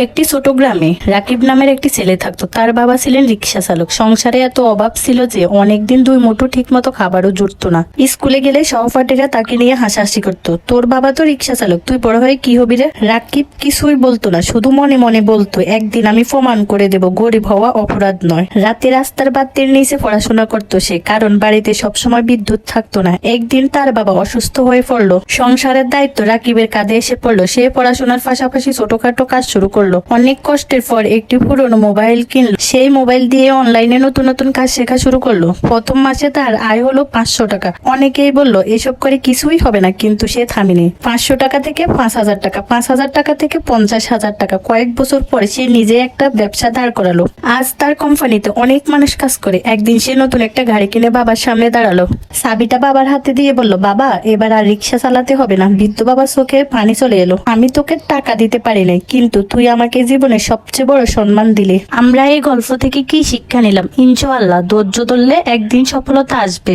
একটি ছোট গ্রামে রাকিব নামের একটি ছেলে থাকতো। তার বাবা ছিলেন রিক্সা চালক। সংসারে এত অভাব ছিল যে অনেকদিন দুই মুঠো ঠিক মতো খাবারও জুটতো না। স্কুলে গেলে সহপাঠীরা তাকে নিয়ে হাসাহাসি করতো, তোর বাবা তো রিক্সা চালক, তুই বড় হয়ে কি হবি রে? রাকিব কিছুই বলতো না, শুধু মনে মনে বলতো, একদিন আমি প্রমাণ করে দেব গরিব হওয়া অপরাধ নয়। রাতে রাস্তার বাতির নিচে পড়াশোনা করতো সে, কারণ বাড়িতে সবসময় বিদ্যুৎ থাকতো না। একদিন তার বাবা অসুস্থ হয়ে পড়লো। সংসারের দায়িত্ব রাকিবের কাঁধে এসে পড়লো। সে পড়াশোনার পাশাপাশি ছোটখাটো কাজ শুরু করলো। অনেক কষ্টের পর একটি পুরনো মোবাইল কিনলো। সেই মোবাইল দিয়ে অনলাইনে নতুন নতুন কাজ শেখা শুরু করলো। প্রথম মাসে তার আয় হলো 500 টাকা। অনেকেই বললো এসব করে কিছুই হবে না, কিন্তু সে থামেনি। 500 টাকা থেকে 5,000 টাকা, 5,000 টাকা থেকে 50,000 টাকা। কয়েক বছর পরে সে নিজে একটা ব্যবসা দাঁড় করালো। আজ তার কোম্পানিতে অনেক মানুষ কাজ করে। একদিন সে নতুন একটা গাড়ি কিনে বাবার সামনে দাঁড়ালো। চাবিটা বাবার হাতে দিয়ে বলল, বাবা এবার আর রিক্সা চালাতে হবে না। বৃদ্ধ বাবার চোখে পানি চলে এলো। আমি তোকে টাকা দিতে পারি নাই, কিন্তু তুই আমাকে জীবনের সবচেয়ে বড় সম্মান দিলি। আমরা এই গল্প থেকে কি শিক্ষা নিলাম? ইনশাআল্লাহ ধৈর্য ধরলে একদিন সফলতা আসবে।